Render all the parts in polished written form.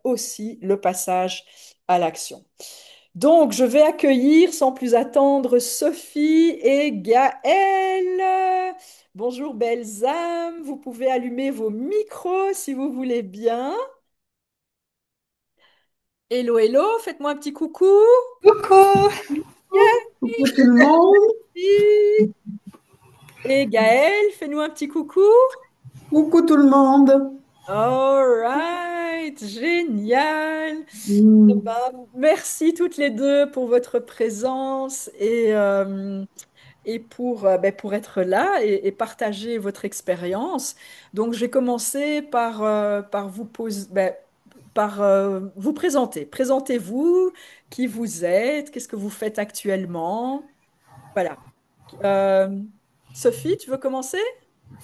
aussi le passage à l'action. Donc, je vais accueillir sans plus attendre Sophie et Gaël. Bonjour, belles âmes. Vous pouvez allumer vos micros si vous voulez bien. Hello, hello, faites-moi un petit coucou. Coucou, coucou tout le monde, Sophie et Gaël, fais-nous un petit coucou. coucou tout le monde. All right, génial. Eh Hmm. ben, merci toutes les deux pour votre présence et pour être là et partager votre expérience. Donc, je vais commencer par vous poser, vous présenter. Présentez-vous, qui vous êtes, qu'est-ce que vous faites actuellement. Voilà. Euh, Sophie, tu veux commencer?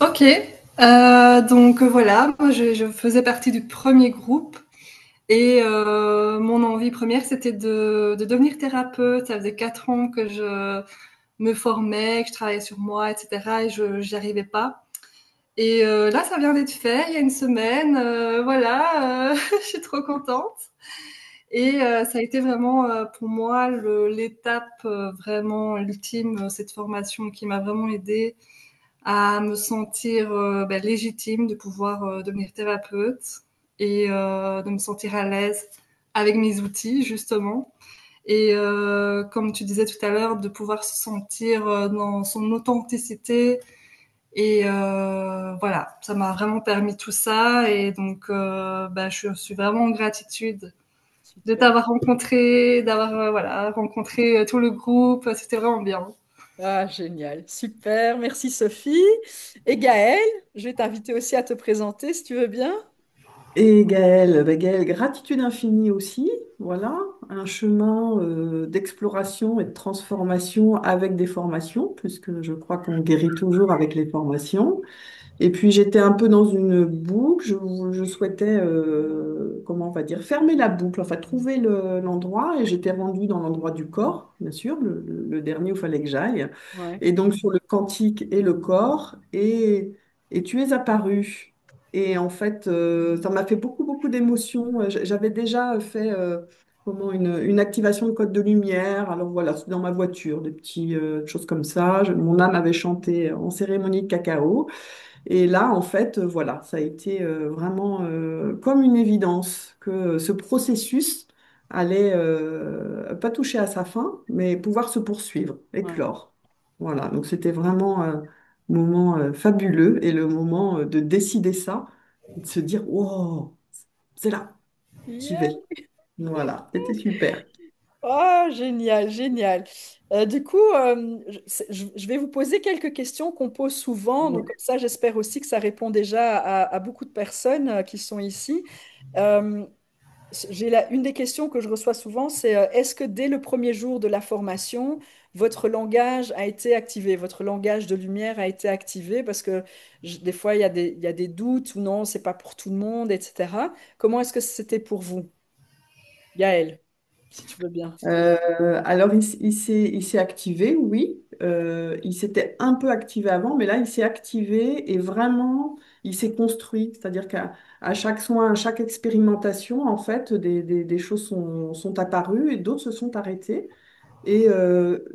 Ok, donc voilà, moi je faisais partie du premier groupe et mon envie première c'était de devenir thérapeute. Ça faisait 4 ans que je me formais, que je travaillais sur moi, etc. Et je n'y arrivais pas. Et là, ça vient d'être fait il y a une semaine. Voilà, je suis trop contente. Et ça a été vraiment pour moi l'étape vraiment ultime, cette formation qui m'a vraiment aidée à me sentir légitime de pouvoir devenir thérapeute et de me sentir à l'aise avec mes outils justement. Et comme tu disais tout à l'heure, de pouvoir se sentir dans son authenticité. Et voilà, ça m'a vraiment permis tout ça. Et donc, je suis vraiment en gratitude de Super. t'avoir rencontré, d'avoir voilà, rencontré tout le groupe. C'était vraiment bien. Ah, génial. Super. Merci Sophie. Et Gaël, je vais t'inviter aussi à te présenter si tu veux bien. Et Gaëlle, Gaëlle, gratitude infinie aussi. Voilà, un chemin d'exploration et de transformation avec des formations, puisque je crois qu'on guérit toujours avec les formations. Et puis j'étais un peu dans une boucle, je souhaitais, comment on va dire, fermer la boucle, enfin trouver l'endroit, et j'étais rendue dans l'endroit du corps, bien sûr, le dernier où il fallait que j'aille. Ouais. Et donc sur le quantique et le corps, et tu es apparu. Et en fait, ça m'a fait beaucoup, beaucoup d'émotions. J'avais déjà fait comment, une activation de code de lumière. Alors voilà, c'est dans ma voiture, des petites choses comme ça. Mon âme avait chanté en cérémonie de cacao. Et là, en fait, voilà, ça a été vraiment comme une évidence que ce processus allait pas toucher à sa fin, mais pouvoir se poursuivre, Ouais. éclore. Voilà, donc c'était vraiment un moment fabuleux et le moment de décider ça, et de se dire, wow, c'est là, j'y Yeah. vais. Voilà, c'était super. Oh, génial, génial. Du coup, je vais vous poser quelques questions qu'on pose souvent. Donc, Ouais. comme ça, j'espère aussi que ça répond déjà à beaucoup de personnes qui sont ici. Euh, une des questions que je reçois souvent, c'est est-ce que dès le premier jour de la formation, votre langage a été activé, votre langage de lumière a été activé? Parce que des fois, il y a des doutes ou non, c'est pas pour tout le monde, etc. Comment est-ce que c'était pour vous, Gaël, si tu veux bien? Alors, il s'est activé, oui. Il s'était un peu activé avant, mais là, il s'est activé et vraiment, il s'est construit. C'est-à-dire qu'à chaque soin, à chaque expérimentation, en fait, des choses sont apparues et d'autres se sont arrêtées. Et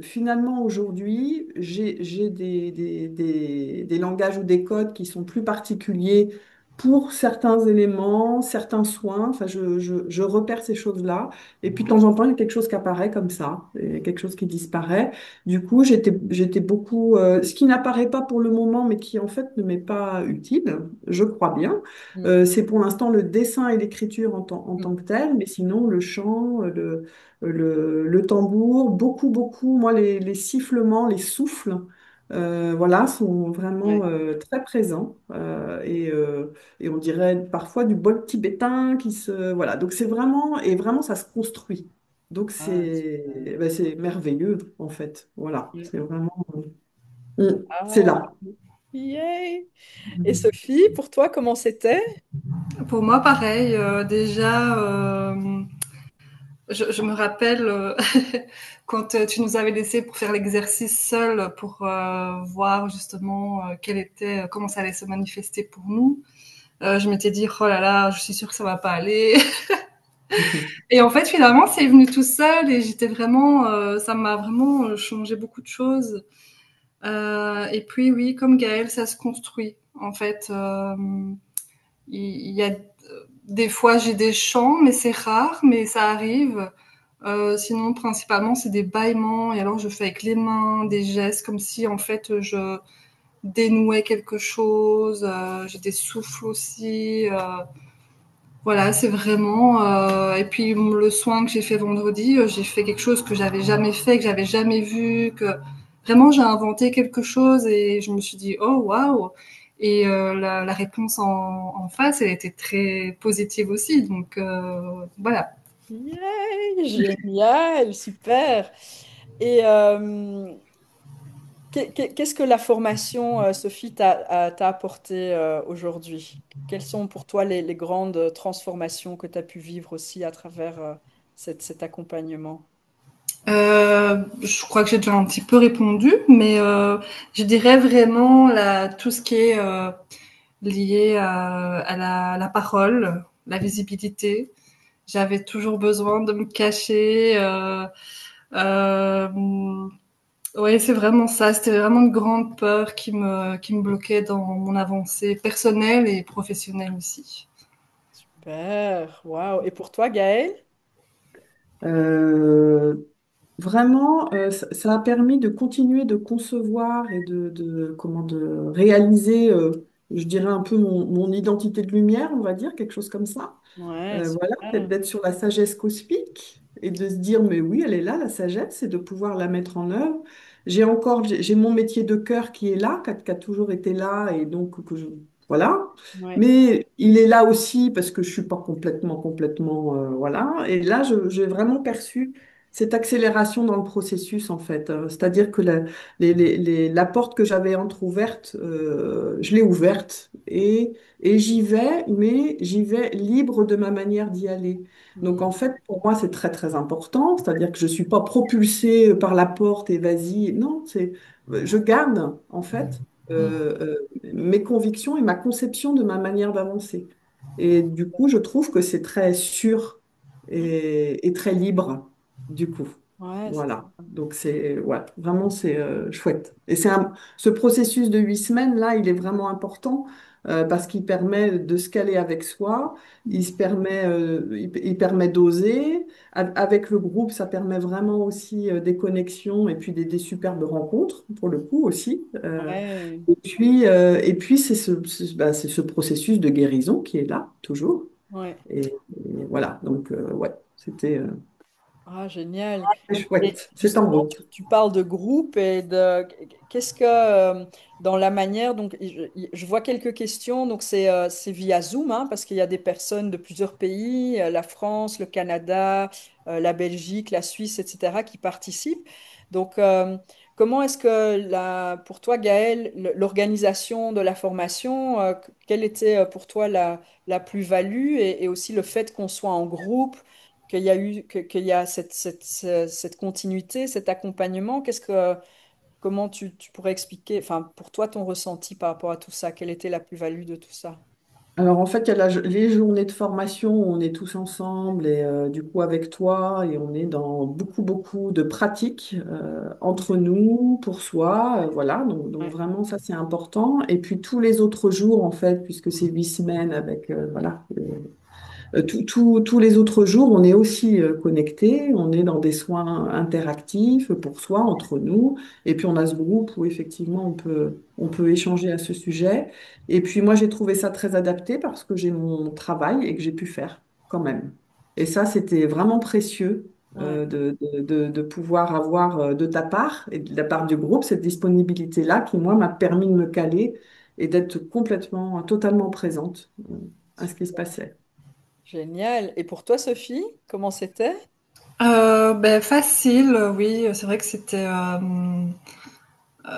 finalement, aujourd'hui, j'ai des langages ou des codes qui sont plus particuliers pour certains éléments, certains soins. Enfin, je repère ces choses-là. Et puis, de temps en temps, il y a quelque chose qui apparaît comme ça, et quelque chose qui disparaît. Du coup, j'étais beaucoup... ce qui n'apparaît pas pour le moment, mais qui, en fait, ne m'est pas utile, je crois bien. Mm, C'est pour l'instant le dessin et l'écriture en mm, tant que tel, mais sinon, le chant, le tambour, beaucoup, beaucoup, moi, les sifflements, les souffles, voilà, sont vraiment ouais. très présents. Et on dirait parfois du bol tibétain qui se... Voilà, donc c'est vraiment... Et vraiment, ça se construit. Donc Ah, super. c'est merveilleux, en fait. Voilà, Yeah. c'est vraiment... c'est Ah, là. yay. Et Sophie, pour toi, comment c'était? Pour moi, pareil, déjà, je me rappelle quand tu nous avais laissé pour faire l'exercice seul pour voir justement quel était, comment ça allait se manifester pour nous. Je m'étais dit, oh là là, je suis sûre que ça va pas aller. Et en fait, finalement, c'est venu tout seul et j'étais vraiment, ça m'a vraiment changé beaucoup de choses. Et puis, oui, comme Gaël, ça se construit. En fait, il y a des fois j'ai des chants, mais c'est rare, mais ça arrive. Sinon, principalement, c'est des bâillements et alors je fais avec les mains des gestes comme si en fait je dénouais quelque chose. J'ai des souffles aussi. Voilà, c'est vraiment. Et puis le soin que j'ai fait vendredi, j'ai fait quelque chose que j'avais jamais fait, que j'avais jamais vu, que vraiment j'ai inventé quelque chose et je me suis dit oh waouh. Et la réponse en face, elle était très positive aussi. Donc voilà. Yay, génial, super. Et qu'est-ce que la formation, Sophie, t'a apporté aujourd'hui? Quelles sont pour toi les grandes transformations que tu as pu vivre aussi à travers cet accompagnement? Je crois que j'ai déjà un petit peu répondu, mais je dirais vraiment tout ce qui est lié à la parole, la visibilité. J'avais toujours besoin de me cacher. Euh, ouais, c'est vraiment ça. C'était vraiment une grande peur qui me bloquait dans mon avancée personnelle et professionnelle aussi. Super, waouh. Et pour toi, Gaëlle? Euh, Vraiment, ça a permis de continuer de concevoir et comment, de réaliser, je dirais un peu mon identité de lumière, on va dire, quelque chose comme ça. Ouais, Voilà, peut-être super. d'être sur la sagesse cosmique et de se dire, mais oui, elle est là, la sagesse, et de pouvoir la mettre en œuvre. J'ai mon métier de cœur qui est là, qui a toujours été là, et donc voilà. Ouais, Mais il est là aussi parce que je suis pas complètement, voilà. Et là, j'ai vraiment perçu cette accélération dans le processus, en fait. C'est-à-dire que la porte que j'avais entrouverte, je l'ai ouverte et j'y vais, mais j'y vais libre de ma manière d'y aller. Donc, mm, en fait, pour moi, c'est très, très important. C'est-à-dire que je ne suis pas propulsée par la porte et vas-y. Non, je garde, en fait, mm, mes convictions et ma conception de ma manière d'avancer. Et du coup, je trouve que c'est très sûr et très libre, du coup. ouais, c'est Voilà. Donc, ouais, vraiment, c'est chouette. Et ce processus de 8 semaines, là, il est vraiment important parce qu'il permet de se caler avec soi, il permet d'oser. Avec le groupe, ça permet vraiment aussi des connexions et puis des superbes rencontres, pour le coup aussi. ouais, Et puis c'est ce processus de guérison qui est là, toujours. ouais. Et voilà, donc ouais, c'était Ah, génial. Et chouette. C'est en justement, route. tu parles de groupe et de qu'est-ce que dans la manière, donc je vois quelques questions, donc c'est via Zoom, hein, parce qu'il y a des personnes de plusieurs pays, la France, le Canada, la Belgique, la Suisse, etc., qui participent. Donc, comment est-ce que pour toi, Gaël, l'organisation de la formation, quelle était pour toi la plus-value et aussi le fait qu'on soit en groupe? Qu'il y a cette continuité, cet accompagnement. Comment tu pourrais expliquer, enfin, pour toi, ton ressenti par rapport à tout ça? Quelle était la plus-value de tout ça? Alors en fait, il y a les journées de formation où on est tous ensemble et du coup avec toi et on est dans beaucoup de pratiques entre nous, pour soi, voilà. Donc Ouais, vraiment ça c'est important. Et puis tous les autres jours en fait, puisque c'est 8 semaines avec voilà. Tous les autres jours, on est aussi connectés, on est dans des soins interactifs pour soi, entre nous, et puis on a ce groupe où effectivement on peut échanger à ce sujet. Et puis moi, j'ai trouvé ça très adapté parce que j'ai mon travail et que j'ai pu faire quand même. Et ça, c'était vraiment précieux ouais, de pouvoir avoir de ta part et de la part du groupe cette disponibilité-là qui, moi, m'a permis de me caler et d'être totalement présente à ce qui se super. passait. Génial. Et pour toi, Sophie, comment c'était? Ben, facile, oui, c'est vrai que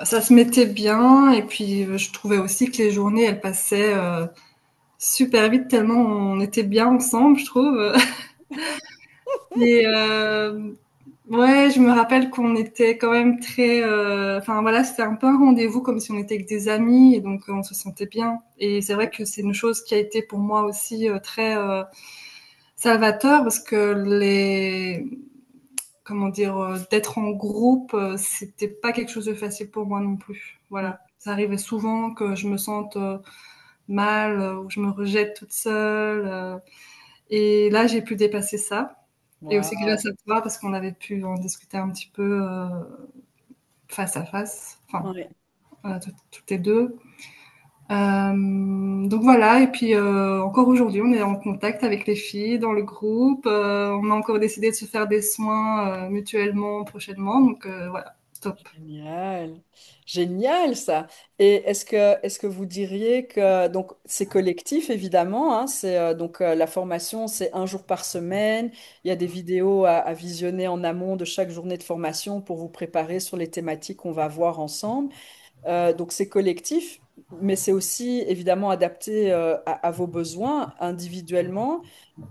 ça se mettait bien et puis je trouvais aussi que les journées elles passaient super vite tellement on était bien ensemble, je trouve. Et Ouais, je me rappelle qu'on était quand même très, enfin voilà, c'était un peu un rendez-vous comme si on était avec des amis et donc on se sentait bien. Et c'est vrai que c'est une chose qui a été pour moi aussi très salvateur parce que comment dire, d'être en groupe, c'était pas quelque chose de facile pour moi non plus. Mm. Voilà, ça arrivait souvent que je me sente mal, ou je me rejette toute seule. Et là, j'ai pu dépasser ça. Et aussi Wow. grâce à toi, parce qu'on avait pu en discuter un petit peu face à face, enfin, Ouais. toutes les deux. Donc voilà, et puis encore aujourd'hui, on est en contact avec les filles dans le groupe. On a encore décidé de se faire des soins mutuellement prochainement, donc voilà, top. Génial, génial ça. Et est-ce que vous diriez que donc c'est collectif évidemment, hein, c'est donc la formation c'est un jour par semaine. Il y a des vidéos à visionner en amont de chaque journée de formation pour vous préparer sur les thématiques qu'on va voir ensemble. Donc c'est collectif, mais c'est aussi évidemment adapté à vos besoins individuellement.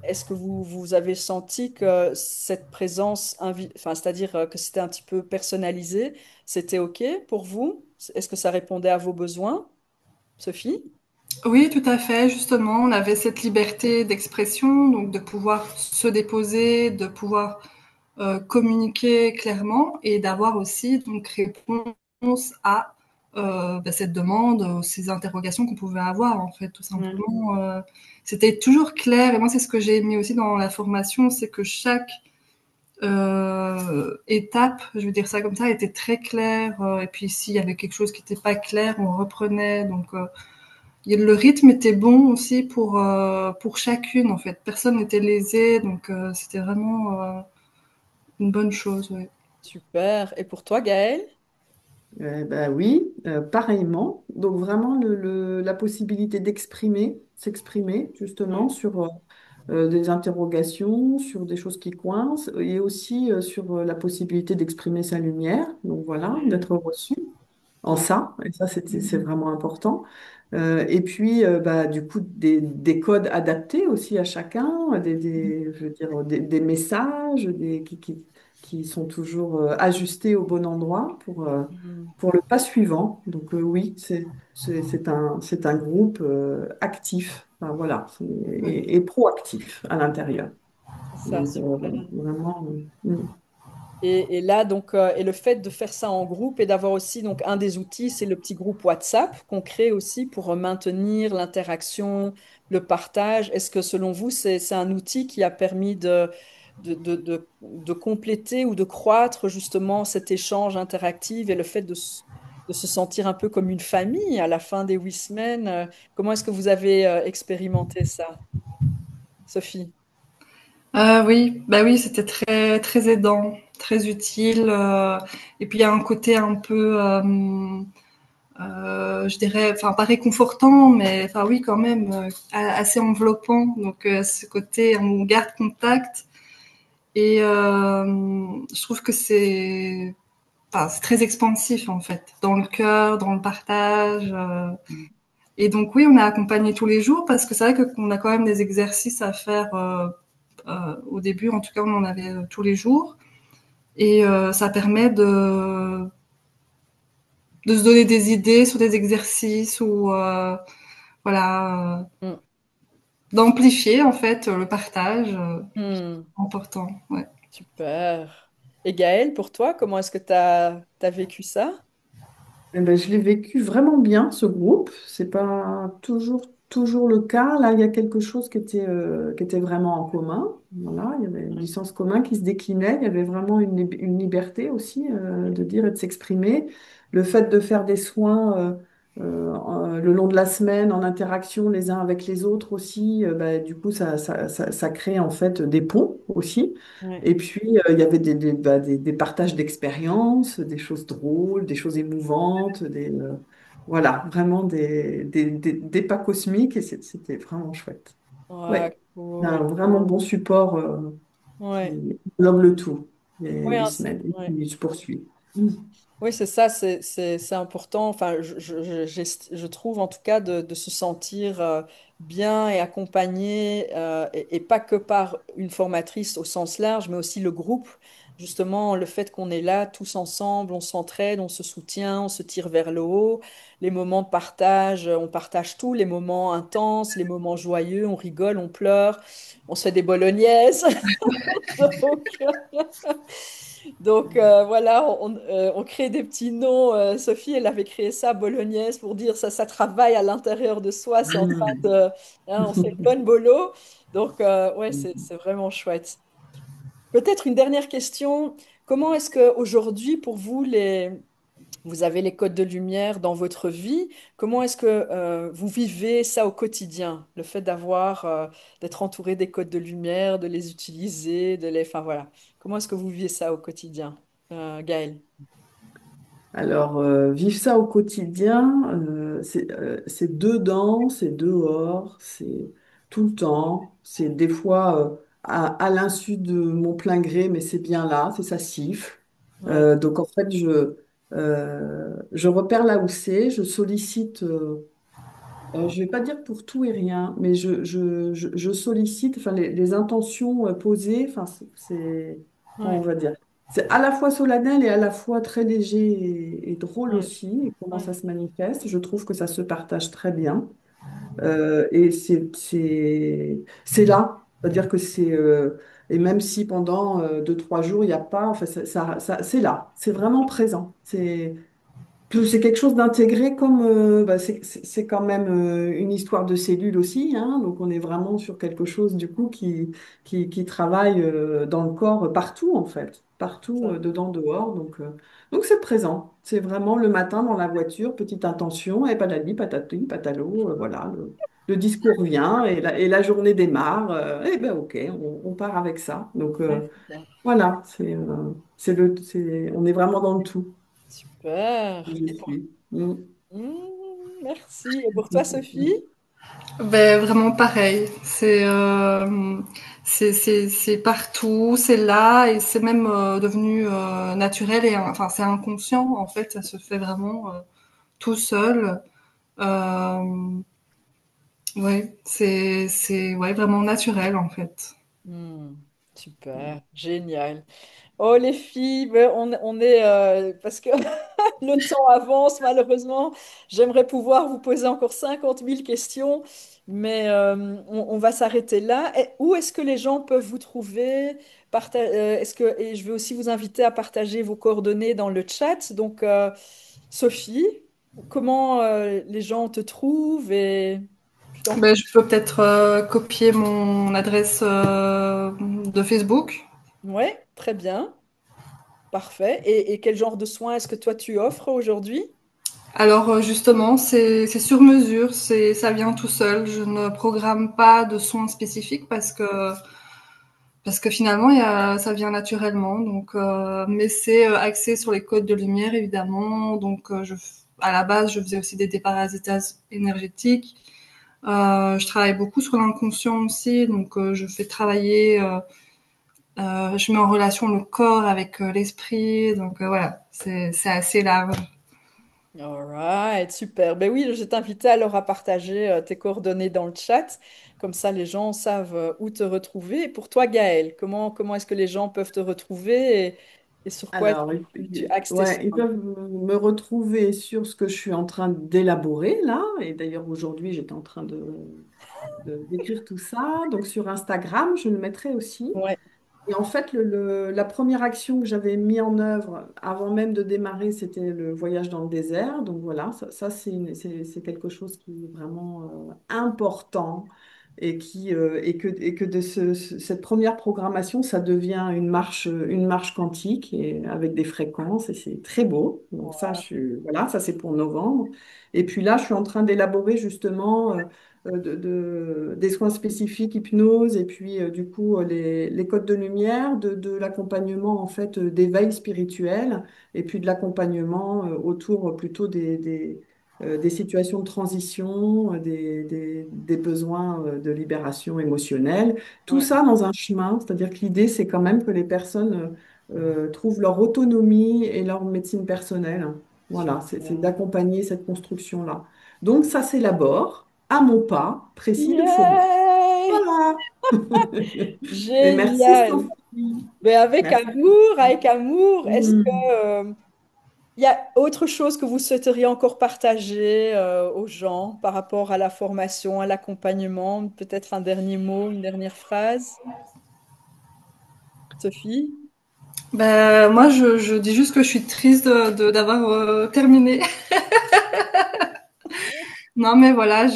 Est-ce que vous avez senti que cette présence, enfin, c'est-à-dire que c'était un petit peu personnalisé, c'était OK pour vous? Est-ce que ça répondait à vos besoins, Sophie? Oui, tout à fait. Justement, on avait cette liberté d'expression, donc de pouvoir se déposer, de pouvoir communiquer clairement et d'avoir aussi donc réponse à cette demande, ces interrogations qu'on pouvait avoir en fait tout Mhm. simplement. C'était toujours clair et moi c'est ce que j'ai aimé aussi dans la formation, c'est que chaque étape, je veux dire ça comme ça, était très claire et puis s'il y avait quelque chose qui n'était pas clair, on reprenait donc le rythme était bon aussi pour chacune en fait. Personne n'était lésé donc c'était vraiment une bonne chose. Ouais. Super. Et pour toi, Gaëlle? Ben oui, pareillement. Donc vraiment la possibilité d'exprimer, s'exprimer Ouais. justement sur des interrogations, sur des choses qui coincent et aussi sur la possibilité d'exprimer sa lumière. Donc voilà, Ouais. d'être reçu en Ouais. ça, et ça c'est vraiment important. Et puis bah, du coup des codes adaptés aussi à chacun, je veux dire, des messages qui sont toujours ajustés au bon endroit Mhm. pour le pas suivant. Donc oui, c'est un groupe actif, enfin, voilà, et proactif à l'intérieur. C'est ça, Donc super. vraiment, Et là, donc, et le fait de faire ça en groupe et d'avoir aussi, donc, un des outils, c'est le petit groupe WhatsApp qu'on crée aussi pour maintenir l'interaction, le partage. Est-ce que selon vous, c'est un outil qui a permis de compléter ou de croître justement cet échange interactif et le fait de se sentir un peu comme une famille à la fin des 8 semaines? Comment est-ce que vous avez expérimenté ça, Sophie? Oui, bah oui, c'était très très aidant, très utile. Et puis il y a un côté un peu, je dirais, enfin pas réconfortant, mais enfin oui quand même assez enveloppant. Donc ce côté, on garde contact et je trouve que enfin, c'est très expansif en fait, dans le cœur, dans le partage. Et donc oui, on est accompagné tous les jours parce que c'est vrai qu'on a quand même des exercices à faire. Au début, en tout cas, on en avait tous les jours. Et ça permet de se donner des idées sur des exercices ou voilà, Hmm. d'amplifier en fait le partage. Hmm. Important. Ouais. Super. Et Gaëlle, pour toi, comment est-ce que tu as vécu ça? eh ben, je l'ai vécu vraiment bien, ce groupe. C'est pas toujours le cas. Là, il y a quelque chose qui était vraiment en commun. Voilà, il y avait du Ouais. sens commun qui se déclinait. Il y avait vraiment une liberté aussi de dire et de s'exprimer. Le fait de faire des soins le long de la semaine en interaction les uns avec les autres aussi, bah, du coup, ça crée en fait des ponts aussi. Ouais. Et puis, il y avait des partages d'expériences, des choses drôles, des choses émouvantes, voilà, vraiment des pas cosmiques et c'était vraiment chouette. Ouais, Ouais, un cool. vraiment bon support Ouais. qui englobe le tout, les Ouais, huit hein, semaines, et ouais. puis il se poursuit. Mm. Oui, c'est ça, c'est important. Enfin, je trouve en tout cas de se sentir bien et accompagné, et pas que par une formatrice au sens large, mais aussi le groupe, justement le fait qu'on est là tous ensemble, on s'entraide, on se soutient, on se tire vers le haut, les moments de partage, on partage tout, les moments intenses, les moments joyeux, on rigole, on pleure, on se fait des bolognaises. Donc, voilà, on crée des petits noms. Sophie, elle avait créé ça, bolognaise, pour dire ça, ça travaille à l'intérieur de soi, c'est en train de, on fait une bonne bolo. Donc, ouais, c'est vraiment chouette. Peut-être une dernière question. Comment est-ce que aujourd'hui, pour vous, vous avez les codes de lumière dans votre vie? Comment est-ce que vous vivez ça au quotidien? Le fait d'être entouré des codes de lumière, de les utiliser, enfin voilà. Comment est-ce que vous vivez ça au quotidien, Gaëlle? Alors, vivre ça au quotidien, c'est dedans, c'est dehors, c'est tout le temps, c'est des fois à l'insu de mon plein gré, mais c'est bien là, c'est ça siffle. Ouais, Donc, en fait, je repère là où c'est, je sollicite, je vais pas dire pour tout et rien, mais je sollicite enfin, les intentions posées, enfin, comment on ouais, va dire? C'est à la fois solennel et à la fois très léger et drôle ouais, aussi, et comment ouais, ça se manifeste. Je trouve que ça se partage très bien. Et c'est là. C'est-à-dire que et même si pendant 2, 3 jours, il n'y a pas, enfin, c'est là. C'est vraiment présent. C'est quelque chose d'intégré comme bah, c'est quand même une histoire de cellules aussi, hein, donc on est vraiment sur quelque chose du coup qui travaille dans le corps partout en fait, partout ça, dedans, dehors, donc c'est présent, c'est vraiment le matin dans la voiture, petite intention, et patati, patati, patalo, voilà, le discours vient et la journée démarre, et ben ok, on part avec ça, donc ouais, c'est ça. voilà, on est vraiment dans le tout. Super. Je suis. Mm. Merci. Et pour toi, Sophie? Ben, vraiment pareil. C'est partout, c'est là et c'est même devenu naturel et enfin c'est inconscient en fait, ça se fait vraiment tout seul. Euh, ouais, c'est ouais vraiment naturel en fait. Hmm, super, génial. Oh les filles, ben, on est parce que le temps avance malheureusement. J'aimerais pouvoir vous poser encore 50 000 questions, mais on va s'arrêter là. Et où est-ce que les gens peuvent vous trouver? Et je vais aussi vous inviter à partager vos coordonnées dans le chat. Donc Sophie, comment les gens te trouvent et je t'en prie. Ben, je peux peut-être copier mon adresse de Facebook. Ouais, très bien, parfait. Et quel genre de soins est-ce que toi tu offres aujourd'hui? Alors justement, c'est sur mesure, ça vient tout seul. Je ne programme pas de soins spécifiques parce que finalement ça vient naturellement. Donc, mais c'est axé sur les codes de lumière évidemment. Donc, à la base, je faisais aussi des déparasitages énergétiques. Je travaille beaucoup sur l'inconscient aussi, donc je fais travailler, je mets en relation le corps avec l'esprit. Donc voilà, c'est assez large. Alright, super. Ben oui, je t'invitais alors à partager tes coordonnées dans le chat. Comme ça, les gens savent où te retrouver. Et pour toi, Gaël, comment est-ce que les gens peuvent te retrouver et sur quoi Alors, tu axes tes ouais, ils soins? peuvent me retrouver sur ce que je suis en train d'élaborer là. Et d'ailleurs, aujourd'hui, j'étais en train d'écrire tout ça. Donc, sur Instagram, je le mettrai aussi. Ouais, Et en fait, la première action que j'avais mis en œuvre avant même de démarrer, c'était le voyage dans le désert. Donc voilà, ça, c'est quelque chose qui est vraiment important et que de cette première programmation, ça devient une marche quantique et avec des fréquences et c'est très beau. Donc ça, voilà, ça c'est pour novembre. Et puis là, je suis en train d'élaborer justement des soins spécifiques, hypnose, et puis du coup les codes de lumière, de l'accompagnement en fait d'éveil spirituel, et puis de l'accompagnement autour plutôt des situations de transition, des besoins de libération émotionnelle. Tout ouais, ça dans un chemin, c'est-à-dire que l'idée c'est quand même que les personnes trouvent leur autonomie et leur médecine personnelle. Voilà, c'est super. d'accompagner cette construction-là. Donc ça s'élabore à mon pas précis de fourmi. Yay! Voilà. Et merci Génial! Sophie. Mais avec Merci. amour, avec amour. Est-ce que Mm. il y a autre chose que vous souhaiteriez encore partager aux gens par rapport à la formation, à l'accompagnement? Peut-être un dernier mot, une dernière phrase, Sophie? Moi, je dis juste que je suis triste d'avoir terminé. Non, mais voilà,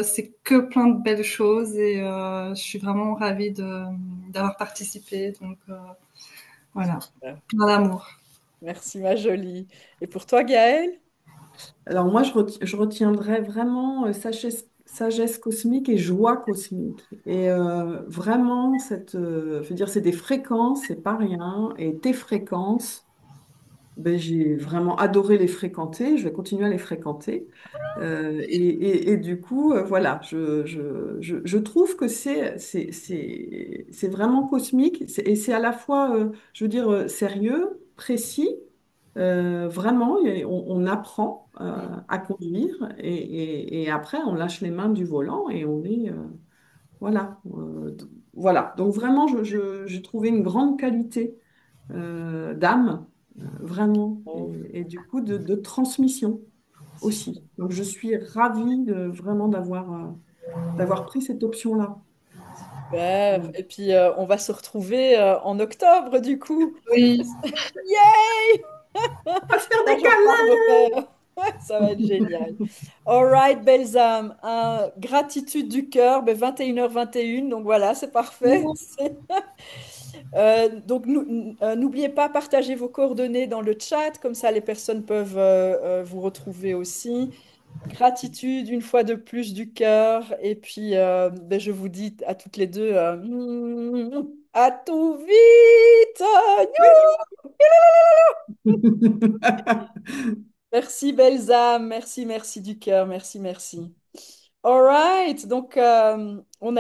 c'est que plein de belles choses et je suis vraiment ravie d'avoir participé. Donc voilà, Super. plein d'amour. Merci, ma jolie. Et pour toi, Gaëlle? Alors moi, je retiendrai vraiment sagesse cosmique et joie cosmique. Et vraiment, je veux dire, c'est des fréquences, c'est pas rien. Et tes fréquences, ben, j'ai vraiment adoré les fréquenter. Je vais continuer à les fréquenter. Et du coup, voilà, je trouve que c'est vraiment cosmique. Et c'est à la fois, je veux dire, sérieux, précis. Vraiment, on apprend à conduire et après on lâche les mains du volant et on est voilà voilà. Donc vraiment, j'ai trouvé une grande qualité d'âme vraiment et du coup de transmission aussi. Donc je suis ravie vraiment d'avoir pris cette option-là. Super. Mm. Et puis, on va se retrouver en octobre, du coup. Oui, Yay! On va se faire Là, des je repars câlins! refaire. Ouais, ça va être génial. All right, belles âmes. Gratitude du cœur, ben 21h21, donc voilà, c'est parfait. Donc, n'oubliez pas, partagez vos coordonnées dans le chat, comme ça les personnes peuvent vous retrouver aussi. Gratitude une fois de plus du cœur. Et puis, ben, je vous dis à toutes les deux, à tout vite! Merci, belles âmes. Merci, merci du cœur. Merci, merci. All right. Donc, on a